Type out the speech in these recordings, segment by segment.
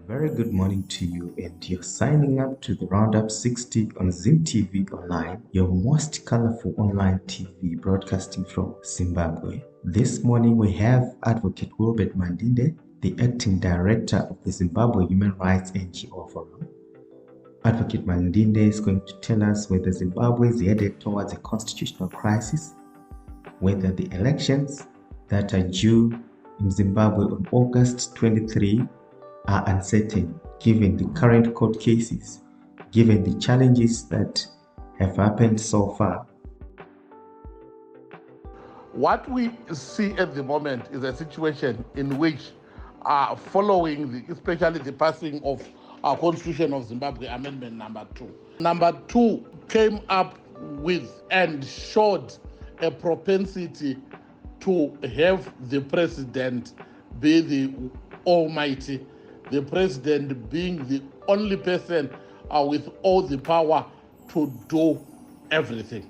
Very good morning to you, and you're signing up to the RounUp 60 on Zim TV Online, your most colorful online TV broadcasting from Zimbabwe. This morning we have Advocate Wilbert Mandinde, the acting director of the Zimbabwe Human Rights NGO Forum. Advocate Mandinde is going to tell us whether Zimbabwe is headed towards a constitutional crisis, whether the elections that are due in Zimbabwe on August 23 are uncertain given the current court cases, given the challenges that have happened so far. What we see at the moment is a situation in which, following especially the passing of our Constitution of Zimbabwe Amendment number 2. Number 2 came up with and showed a propensity to have the president be the almighty, the president being the only person with all the power to do everything.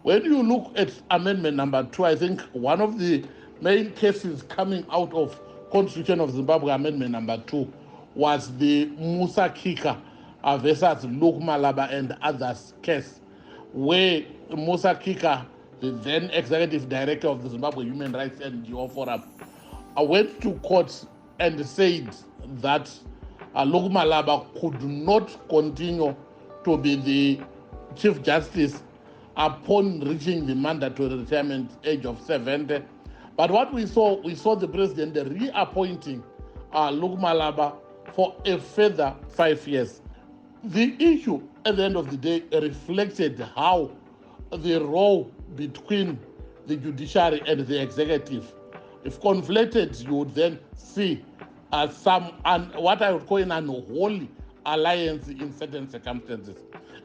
When you look at amendment number 2, I think one of the main cases coming out of Constitution of Zimbabwe amendment number 2 was the Musa Kika versus Luke Malaba and others case, where Musa Kika, the then executive director of the Zimbabwe Human Rights NGO Forum, went to court and said that Luke Malaba could not continue to be the Chief Justice upon reaching the mandatory retirement age of 70. But what we saw the president reappointing Luke Malaba for a further 5 years. The issue at the end of the day reflected how the role between the judiciary and the executive, if conflated, you would then see what I would call an unholy alliance in certain circumstances.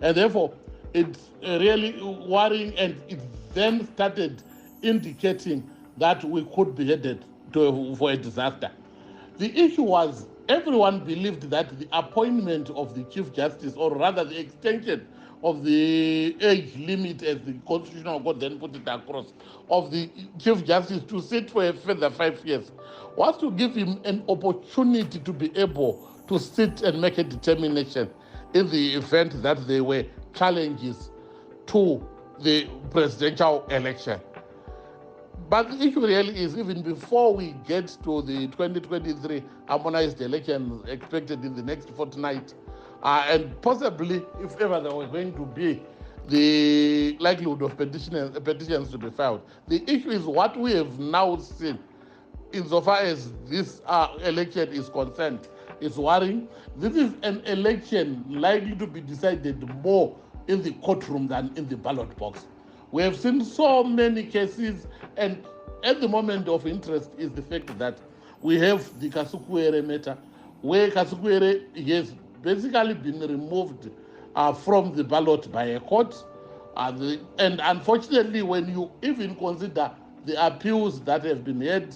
And therefore, it's really worrying, and it then started indicating that we could be headed for a disaster. The issue was everyone believed that the appointment of the Chief Justice, or rather the extension of the age limit, as the Constitutional Court then put it across, of the Chief Justice to sit for a further 5 years, was to give him an opportunity to be able to sit and make a determination in the event that there were challenges to the presidential election. But the issue really is, even before we get to the 2023 harmonized elections expected in the next fortnight, and possibly, if ever there were going to be the likelihood of petitions to be filed, the issue is what we have now seen insofar as this election is concerned is worrying. This is an election likely to be decided more in the courtroom than in the ballot box. We have seen so many cases, and at the moment of interest is the fact that we have the Kasukuere matter, where Kasukuere has basically been removed from the ballot by a court. And unfortunately, when you even consider the appeals that have been had,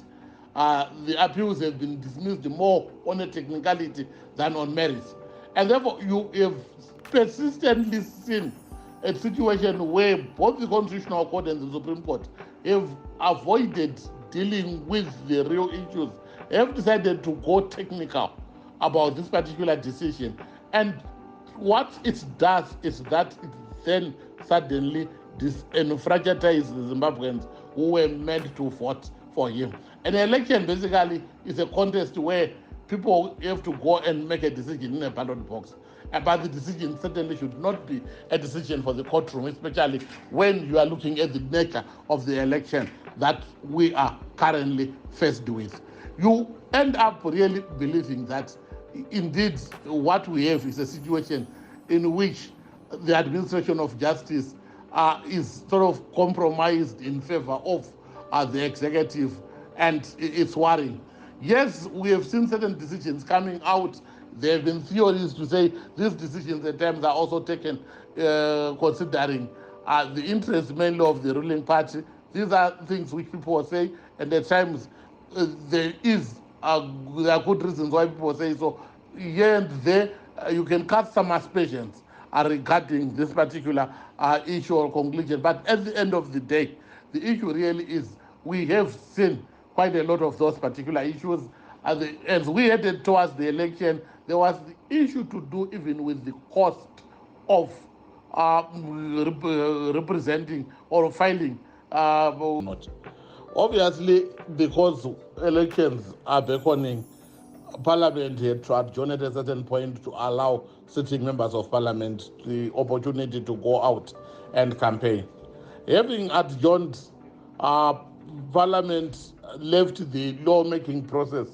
the appeals have been dismissed more on a technicality than on merits. And therefore, you have persistently seen a situation where both the Constitutional Court and the Supreme Court have avoided dealing with the real issues, have decided to go technical about this particular decision. And what it does is that it then suddenly disenfranchises the Zimbabweans who were meant to vote for him. An election basically is a contest where people have to go and make a decision in a ballot box. But the decision certainly should not be a decision for the courtroom, especially when you are looking at the nature of the election that we are currently faced with. You end up really believing that indeed what we have is a situation in which the administration of justice is sort of compromised in favor of the executive, and it's worrying. Yes, we have seen certain decisions coming out. There have been theories to say these decisions at times are also taken considering the interests mainly of the ruling party. These are things which people say, and at times there are good reasons why people say so. Here and there, you can cast some aspersions regarding this particular issue or conclusion. But at the end of the day, the issue really is we have seen quite a lot of those particular issues. As we headed towards the election, There was the issue to do even with the cost of representing or filing. Not. Obviously, because elections are beckoning, Parliament had to adjourn at a certain point to allow sitting members of Parliament the opportunity to go out and campaign. Having adjourned, uh, Parliament left the lawmaking process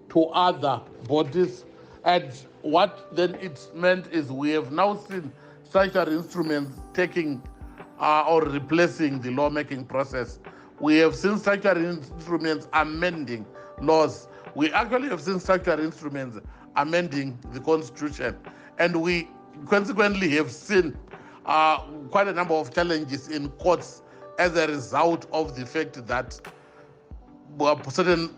to other bodies, and what then it meant is we have now seen statutory instruments taking or replacing the lawmaking process. We have seen statutory instruments amending laws. We actually have seen statutory instruments amending the constitution. And we consequently have seen quite a number of challenges in courts as a result of the fact that certain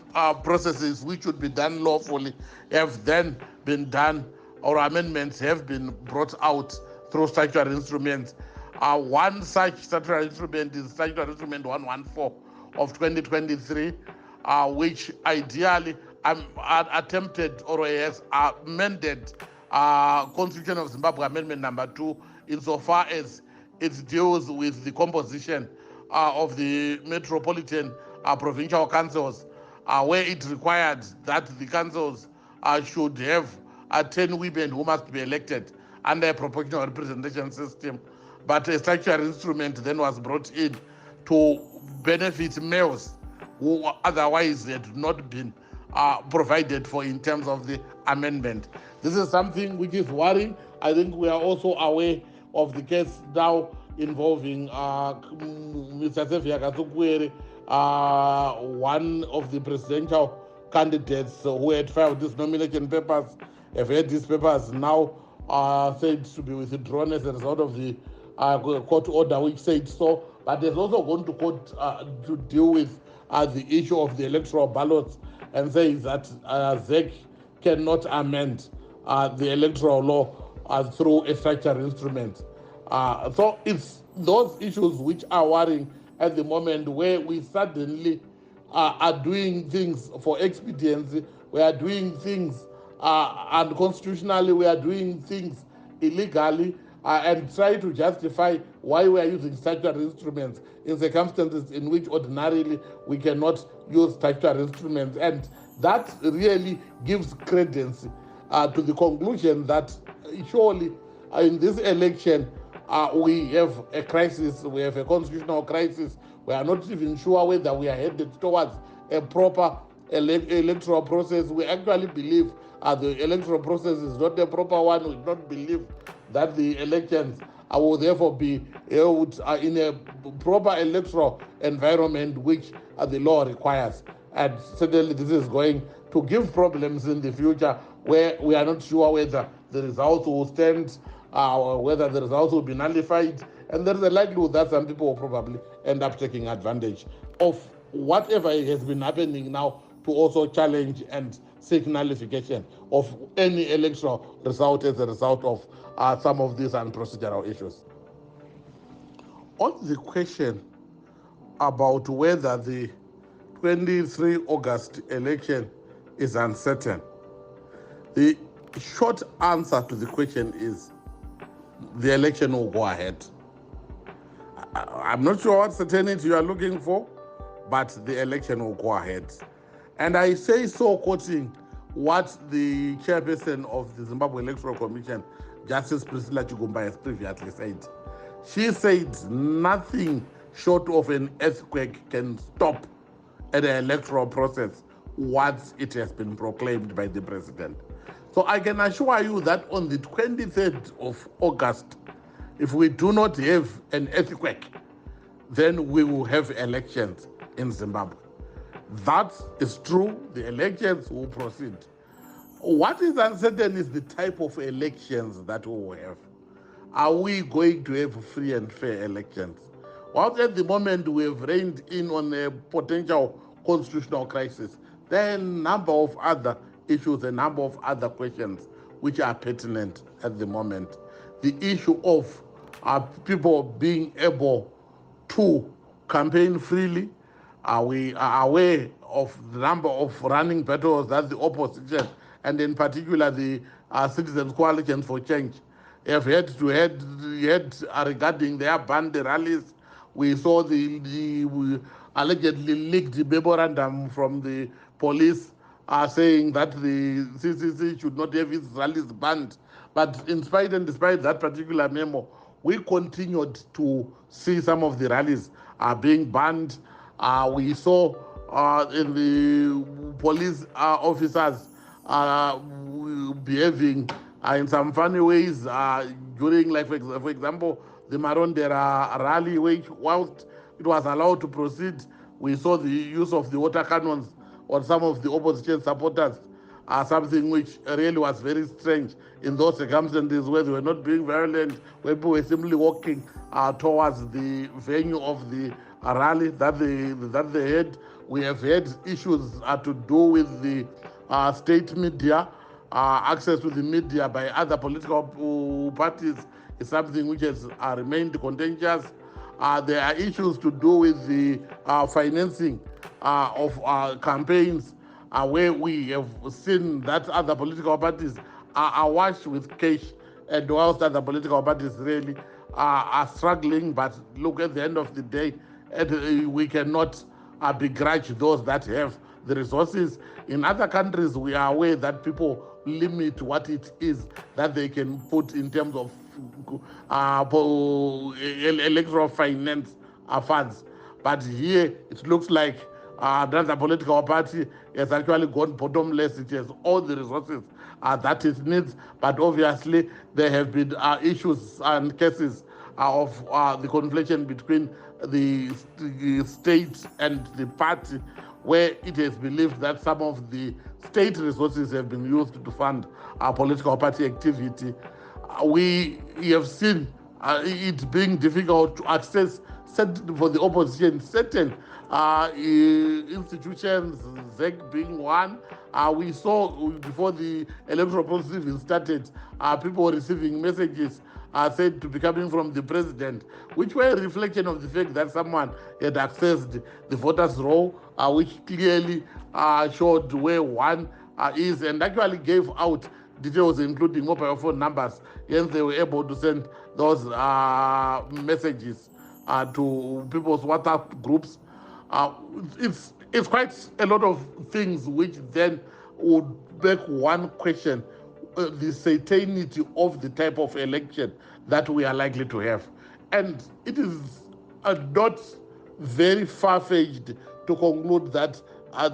processes which would be done lawfully have then been done, or amendments have been brought out through statutory instruments. One such statutory instrument is Statutory Instrument 114 of 2023, which ideally attempted or has amended Constitution of Zimbabwe Amendment number 2 insofar as it deals with the composition of the metropolitan provincial councils, where it required that the councils should have 10 women who must be elected under a proportional representation system. But a statutory instrument then was brought in to benefit males who otherwise had not been provided for in terms of the amendment. This is something which is worrying. I think we are also aware of the case now involving Mr. Sefia Katsukwere, one of the presidential candidates who had filed these nomination papers, have had these papers now said to be withdrawn as a result of the court order which said so. But there's also gone to court to deal with the issue of the electoral ballots and says that ZEC cannot amend the electoral law through a statutory instrument. So it's those issues which are worrying at the moment, where we suddenly are doing things for expediency, we are doing things unconstitutionally, we are doing things illegally, and try to justify why we are using statutory instruments in circumstances in which ordinarily we cannot use statutory instruments. And that really gives credence to the conclusion that surely in this election we have a crisis, we have a constitutional crisis. We are not even sure whether we are headed towards a proper electoral process. We actually believe the electoral process is not a proper one. We do not believe that the elections will therefore be held in a proper electoral environment which the law requires. And certainly this is going to give problems in the future, where we are not sure whether the results will stand, whether the results will be nullified, and there is a likelihood that some people will probably end up taking advantage of whatever has been happening now to also challenge and seek nullification of any electoral result as a result of some of these unprocedural issues. On the question about whether the 23 August election is uncertain, the short answer to the question is the election will go ahead. I'm not sure what certainty you are looking for, but the election will go ahead. And I say so quoting what the chairperson of the Zimbabwe Electoral Commission, Justice Priscilla Chigumba, has previously said. She said nothing short of an earthquake can stop an electoral process once it has been proclaimed by the president. So I can assure you that on the 23rd of August, if we do not have an earthquake, then we will have elections in Zimbabwe. That is true. The elections will proceed. What is uncertain is the type of elections that we will have. Are we going to have free and fair elections? While at the moment we have reined in on a potential constitutional crisis, there are a number of other issues, a number of other questions which are pertinent at the moment. The issue of people being able to campaign freely. We are aware of the number of running battles that the opposition and in particular the Citizens Coalition for Change, have had to head regarding their banned rallies. We saw the allegedly leaked memorandum from the police saying that the CCC should not have its rallies banned. But in spite and despite that particular memo, we continued to see some of the rallies being banned. We saw in the police officers behaving in some funny ways during, like, for example, the Marondera rally, which, whilst it was allowed to proceed, we saw the use of the water cannons on some of the opposition supporters, something which really was very strange in those circumstances where they were not being violent, where people were simply walking towards the venue of the rally that they had. We have had issues to do with the state media. Access to the media by other political parties is something which has remained contentious. There are issues to do with the financing of campaigns, where we have seen that other political parties are awash with cash, and whilst other political parties really are struggling. But look, at the end of the day, we cannot begrudge those that have the resources. In other countries, we are aware that people limit what it is that they can put in terms of electoral finance funds. But here, it looks like another political party has actually gone bottomless. It has all the resources that it needs, but obviously there have been issues and cases of the confliction between the state and the party, where it is believed that some of the state resources have been used to fund political party activity. We have seen it being difficult to access for the opposition certain institutions, ZEC being one. We saw before the electoral process even started, people were receiving messages said to be coming from the president, which were a reflection of the fact that someone had accessed the voters' roll, which clearly showed where one is, and actually gave out details including mobile phone numbers. Hence, they were able to send those messages to people's WhatsApp groups. It's quite a lot of things which then would make one question the certainty of the type of election that we are likely to have. And it is not very far-fetched to conclude that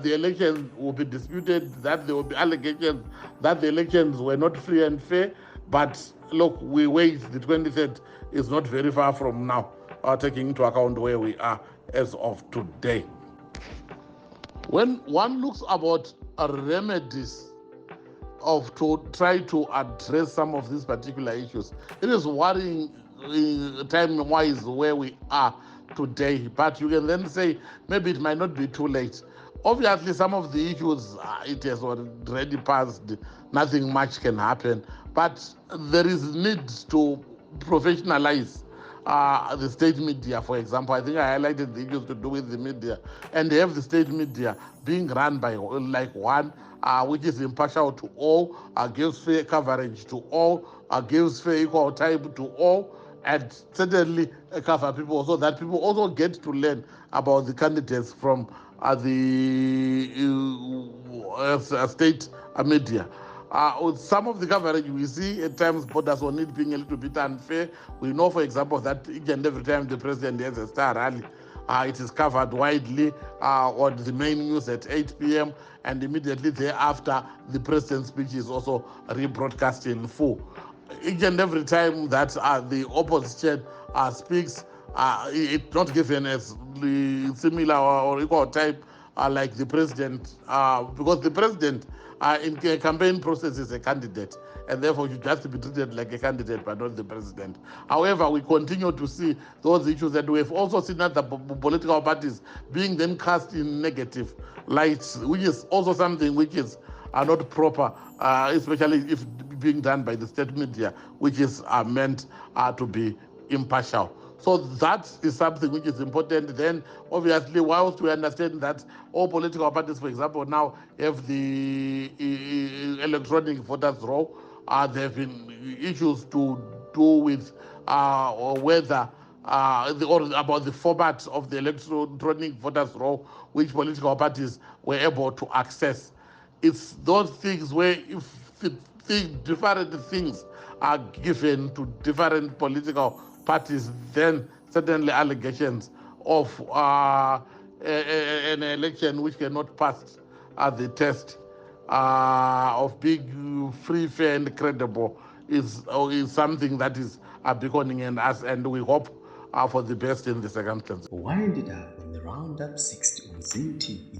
the elections will be disputed, that there will be allegations that the elections were not free and fair. But look, we wait. The 23rd is not very far from now, taking into account where we are as of today. When one looks about remedies to try to address some of these particular issues, it is worrying time-wise where we are today. But you can then say maybe it might not be too late. Obviously, some of the issues, it has already passed. Nothing much can happen. But there is need to professionalize the state media, for example. I think I highlighted the issues to do with the media, and have the state media being run by like one which is impartial to all, gives fair coverage to all, gives fair equal time to all, and certainly cover people so that people also get to learn about the candidates from the state media. With some of the coverage we see at times borders on it being a little bit unfair. We know, for example, that each and every time the president has a star rally, it is covered widely on the main news at 8 p.m. and immediately thereafter the president's speech is also rebroadcast in full. Each and every time that the opposition speaks, it's not given as similar or equal time like the president, because the president in a campaign process is a candidate, and therefore you have to be treated like a candidate but not the president. However, we continue to see those issues, and we have also seen that the political parties being then cast in negative light, which is also something which is not proper, especially if being done by the state media, which is meant to be impartial. So that is something which is important. Then, obviously, whilst we understand that all political parties, for example, now have the electronic voters roll, there have been issues to do with or whether or about the format of the electronic voters roll, which political parties were able to access. It's those things where if different things are given to different political parties, then certainly allegations of an election which cannot pass the test of being free, fair, and credible is something that is beckoning in us, and we hope for the best in the circumstances. Wind it up on the Roundup 60 on Zim TV.